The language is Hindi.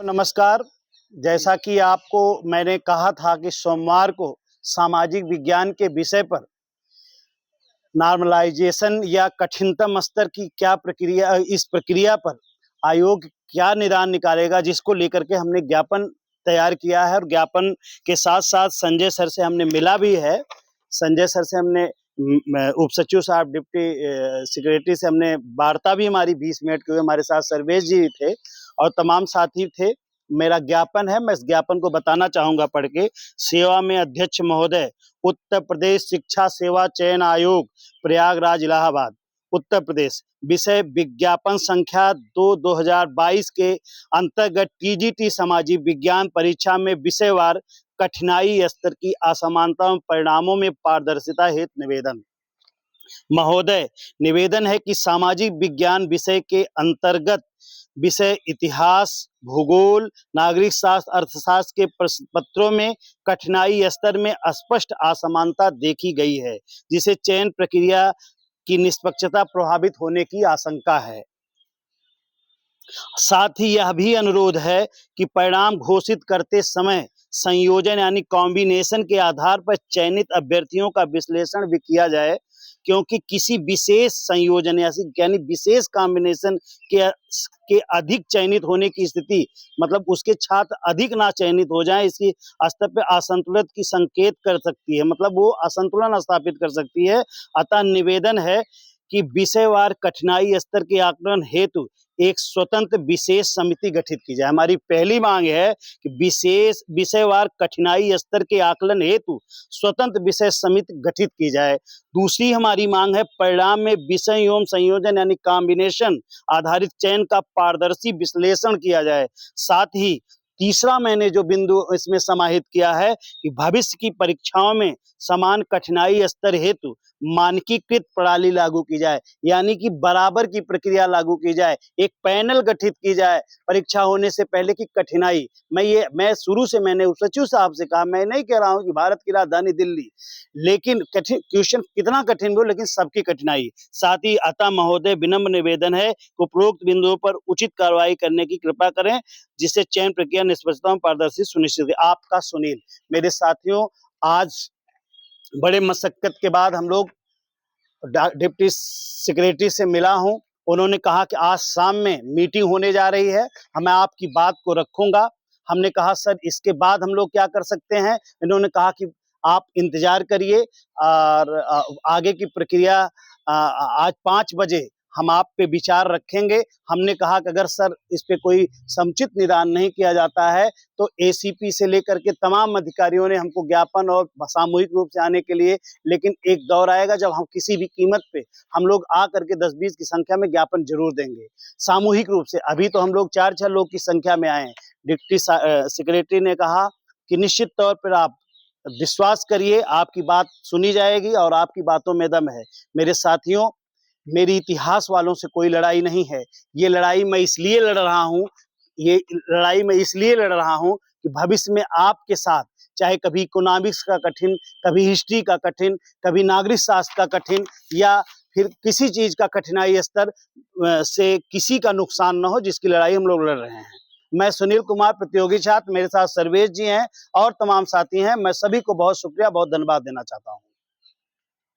नमस्कार। जैसा कि आपको मैंने कहा था कि सोमवार को सामाजिक विज्ञान के विषय पर नॉर्मलाइजेशन या कठिनतम स्तर की क्या प्रक्रिया, इस प्रक्रिया पर आयोग क्या निदान निकालेगा, जिसको लेकर के हमने ज्ञापन तैयार किया है। और ज्ञापन के साथ साथ संजय सर से हमने मिला भी है। संजय सर से हमने उप सचिव साहब, डिप्टी सेक्रेटरी से हमने वार्ता भी हमारी 20 मिनट की हुई। हमारे साथ सर्वेश जी थे और तमाम साथी थे। मेरा ज्ञापन है, मैं इस ज्ञापन को बताना चाहूंगा पढ़ के। सेवा में अध्यक्ष महोदय, उत्तर प्रदेश शिक्षा सेवा चयन आयोग, प्रयागराज इलाहाबाद, उत्तर प्रदेश। विषय विज्ञापन संख्या 2/2022 के अंतर्गत टीजीटी सामाजिक विज्ञान परीक्षा में विषयवार कठिनाई स्तर की असमानता परिणामों में पारदर्शिता हेतु निवेदन। महोदय, निवेदन है कि सामाजिक विज्ञान विषय के अंतर्गत विषय इतिहास, भूगोल, नागरिक शास्त्र, अर्थशास्त्र के प्रश्न पत्रों में कठिनाई स्तर में स्पष्ट असमानता देखी गई है, जिसे चयन प्रक्रिया की निष्पक्षता प्रभावित होने की आशंका है। साथ ही यह भी अनुरोध है कि परिणाम घोषित करते समय संयोजन यानी कॉम्बिनेशन के आधार पर चयनित अभ्यर्थियों का विश्लेषण भी किया जाए, क्योंकि किसी विशेष संयोजन यानी विशेष कॉम्बिनेशन के अधिक चयनित होने की स्थिति, मतलब उसके छात्र अधिक ना चयनित हो जाएं, इसकी स्तर पर असंतुलन की संकेत कर सकती है, मतलब वो असंतुलन स्थापित कर सकती है। अतः निवेदन है कि विषयवार कठिनाई स्तर के आकलन हेतु एक स्वतंत्र विशेष समिति गठित की जाए। हमारी पहली मांग है कि विशेष विषयवार कठिनाई स्तर के आकलन हेतु स्वतंत्र विषय समिति गठित की जाए। दूसरी हमारी मांग है परिणाम में विषय एवं संयोजन यानी कॉम्बिनेशन आधारित चयन का पारदर्शी विश्लेषण किया जाए। साथ ही तीसरा मैंने जो बिंदु इसमें समाहित किया है कि भविष्य की परीक्षाओं में समान कठिनाई स्तर हेतु मानकीकृत प्रणाली लागू की जाए, यानी कि बराबर की प्रक्रिया लागू की जाए। एक पैनल गठित की जाए परीक्षा होने से पहले की कठिनाई। मैं शुरू से मैंने उप सचिव साहब से कहा, मैं नहीं कह रहा हूं कि भारत की राजधानी दिल्ली, लेकिन कठिन क्वेश्चन कितना कठिन हो, लेकिन सबकी कठिनाई। साथ ही अतः महोदय विनम्र निवेदन है कि उपरोक्त बिंदुओं पर उचित कार्रवाई करने की कृपा करें, जिससे चयन प्रक्रिया निष्पक्षता और पारदर्शी सुनिश्चित है। आपका सुनील। मेरे साथियों, आज बड़े मशक्कत के बाद हम लोग डिप्टी सेक्रेटरी से मिला हूं। उन्होंने कहा कि आज शाम में मीटिंग होने जा रही है, मैं आपकी बात को रखूंगा। हमने कहा सर इसके बाद हम लोग क्या कर सकते हैं। इन्होंने कहा कि आप इंतजार करिए और आगे की प्रक्रिया आज 5 बजे हम आप पे विचार रखेंगे। हमने कहा कि अगर सर इस पे कोई समुचित निदान नहीं किया जाता है तो एसीपी से लेकर के तमाम अधिकारियों ने हमको ज्ञापन और सामूहिक रूप से आने के लिए, लेकिन एक दौर आएगा जब हम किसी भी कीमत पे हम लोग आ करके 10-20 की संख्या में ज्ञापन जरूर देंगे सामूहिक रूप से। अभी तो हम लोग 4-6 लोग की संख्या में आए हैं। डिप्टी सेक्रेटरी ने कहा कि निश्चित तौर पर आप विश्वास करिए, आपकी बात सुनी जाएगी और आपकी बातों में दम है। मेरे साथियों, मेरी इतिहास वालों से कोई लड़ाई नहीं है। ये लड़ाई मैं इसलिए लड़ रहा हूँ कि भविष्य में आपके साथ, चाहे कभी इकोनॉमिक्स का कठिन, कभी हिस्ट्री का कठिन, कभी नागरिक शास्त्र का कठिन, या फिर किसी चीज का कठिनाई स्तर से किसी का नुकसान न हो, जिसकी लड़ाई हम लोग लड़ रहे हैं। मैं सुनील कुमार, प्रतियोगी छात्र, मेरे साथ सर्वेश जी हैं और तमाम साथी हैं। मैं सभी को बहुत शुक्रिया, बहुत धन्यवाद देना चाहता हूँ।